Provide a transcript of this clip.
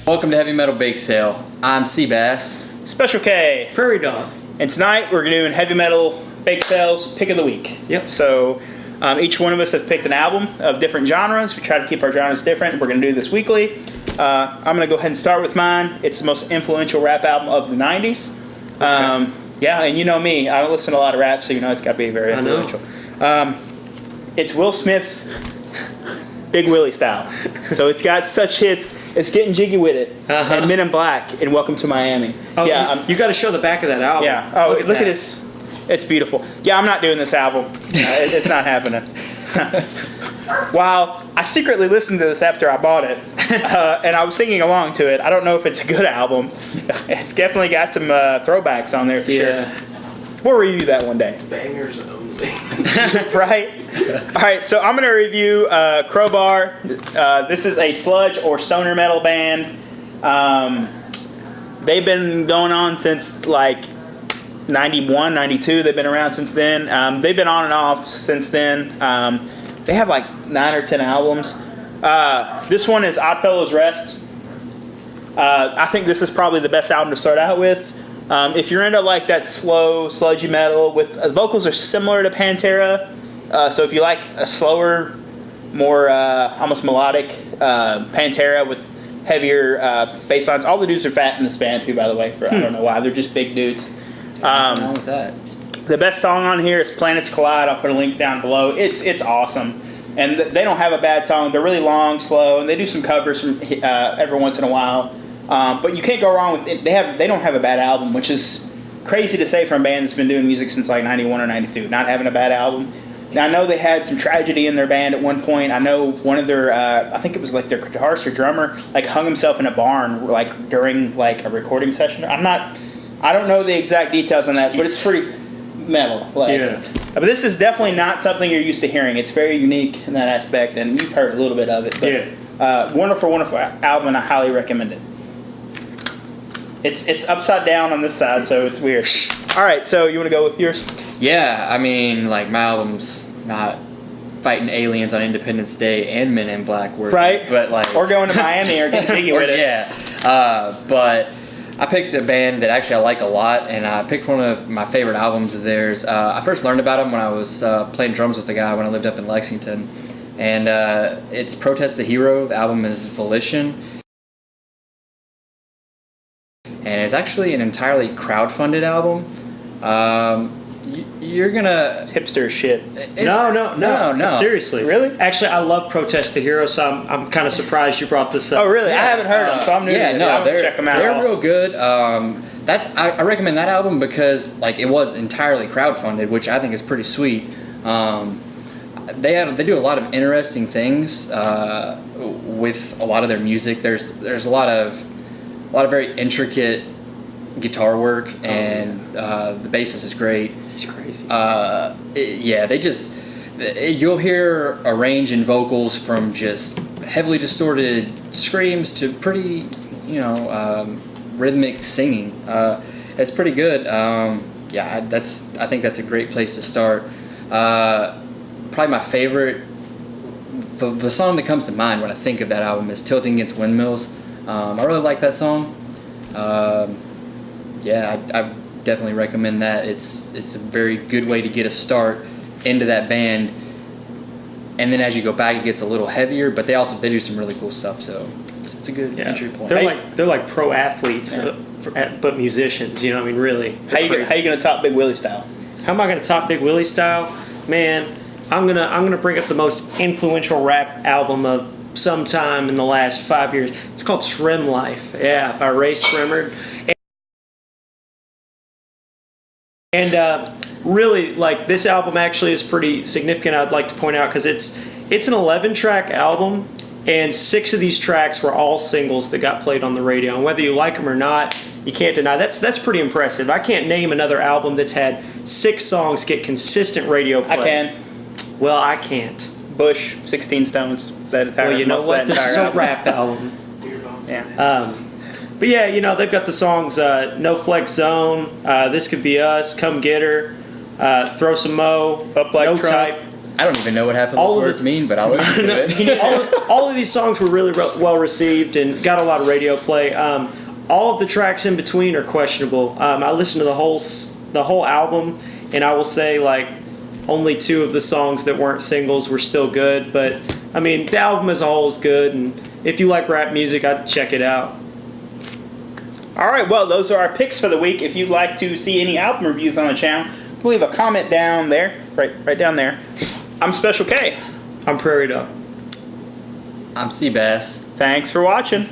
Welcome to Heavy Metal Bake Sale. I'm Seabass. Special K. Prairie Dog. And tonight we're doing Heavy Metal Bake Sale's Pick of the Week. Yep. So each one of us have picked an album of different genres. We try to keep our genres different. We're going to do this weekly. I'm going to go ahead and start with mine. It's the most influential rap album of the 90s. Okay. Yeah, and you know me. I don't listen to a lot of rap, so you know it's got to be very influential. It's Will Smith's Big Willie Style. So it's got such hits. It's Getting Jiggy With It, and Men in Black, and Welcome to Miami. Oh, yeah, you got to show the back of that album. Yeah. Oh, look at this. It's beautiful. Yeah, I'm not doing this album. It's not happening. While I secretly listened to this after I bought it, and I was singing along to it. I don't know if it's a good album. It's definitely got some throwbacks on there for sure. We'll review that one day. Bangers only. Right? All right, so I'm going to review Crowbar. This is a sludge or stoner metal band. They've been going on since like 91, 92. They've been around since then. They've been on and off since then. They have like 9 or 10 albums. This one is Oddfellows Rest. I think this is probably the best album to start out with. If you're into like that slow, sludgy metal, with vocals are similar to Pantera. So if you like a slower, more almost melodic Pantera with heavier bass lines. All the dudes are fat in this band too, by the way. I don't know why. They're just big dudes. What's wrong with that? The best song on here is Planets Collide. I'll put a link down below. It's awesome. And they don't have a bad song. They're really long, slow, and they do some covers from every once in a while. But you can't go wrong with it. They don't have a bad album, which is crazy to say from a band that's been doing music since like 91 or 92, not having a bad album. Now, I know they had some tragedy in their band at one point. I know one of their, I think it was like their guitarist or drummer, like hung himself in a barn like during like a recording session. I don't know the exact details on that, but it's pretty metal. But this is definitely not something you're used to hearing. It's very unique in that aspect, and you've heard a little bit of it. But, wonderful, wonderful album, and I highly recommend it. It's upside down on this side, so it's weird. All right, so you want to go with yours? Yeah, I mean, like, my album's not fighting aliens on Independence Day and Men in Black worthy, right? But like, or going to Miami or getting jiggy with it. Yeah, but I picked a band that actually I like a lot, and I picked one of my favorite albums of theirs. I first learned about them when I was playing drums with a guy when I lived up in Lexington, and it's Protest the Hero. The album is Volition. And it's actually an entirely crowdfunded album. You're gonna hipster shit. No. Seriously, really? Actually, I love Protest the Hero, so I'm kind of surprised you brought this up. Oh, really? Yeah. I haven't heard them, so I'm new to this. I'm gonna check them out. They're real good. I recommend that album because like it was entirely crowdfunded, which I think is pretty sweet. They do a lot of interesting things with a lot of their music. There's a lot of very intricate guitar work, and the bassist is great. It's crazy. You'll hear a range in vocals from just heavily distorted screams to pretty, rhythmic singing. It's pretty good. I think that's a great place to start. Probably my favorite, the song that comes to mind when I think of that album is Tilting Against Windmills. I really like that song. I definitely recommend that. It's a very good way to get a start into that band, and then as you go back, it gets a little heavier. But they do some really cool stuff, so it's a good entry point. They're like pro athletes, but musicians. You know what I mean? Really. How you gonna top Big Willie Style? How am I gonna top Big Willie Style? Man, I'm gonna bring up the most influential rap album of some time in the last 5 years. It's called Srem Life, by Rae Sremmurd. And really, like, this album actually is pretty significant, I'd like to point out, because it's an 11-track album, and 6 of these tracks were all singles that got played on the radio. And whether you like them or not, you can't deny that's pretty impressive. I can't name another album that's had 6 songs get consistent radio play. I can. Well, I can't. Bush, 16 Stones. Well, you know what? This is a rap album. Yeah. But yeah, they've got the songs No Flex Zone, This Could Be Us, Come Get Her, Throw Some Mo, Up Like No Trump. Type. I don't even know what half of All those of words the- mean, but I'll listen to it. all of these songs were really well received and got a lot of radio play. All of the tracks in between are questionable. I listened to the whole album, and I will say like only 2 of the songs that weren't singles were still good. But I mean, the album as a whole is good, and if you like rap music, I'd check it out. All right, well, those are our picks for the week. If you'd like to see any album reviews on the channel, leave a comment down there, right down there. I'm Special K. I'm Prairie Dog. I'm Seabass. Thanks for watching.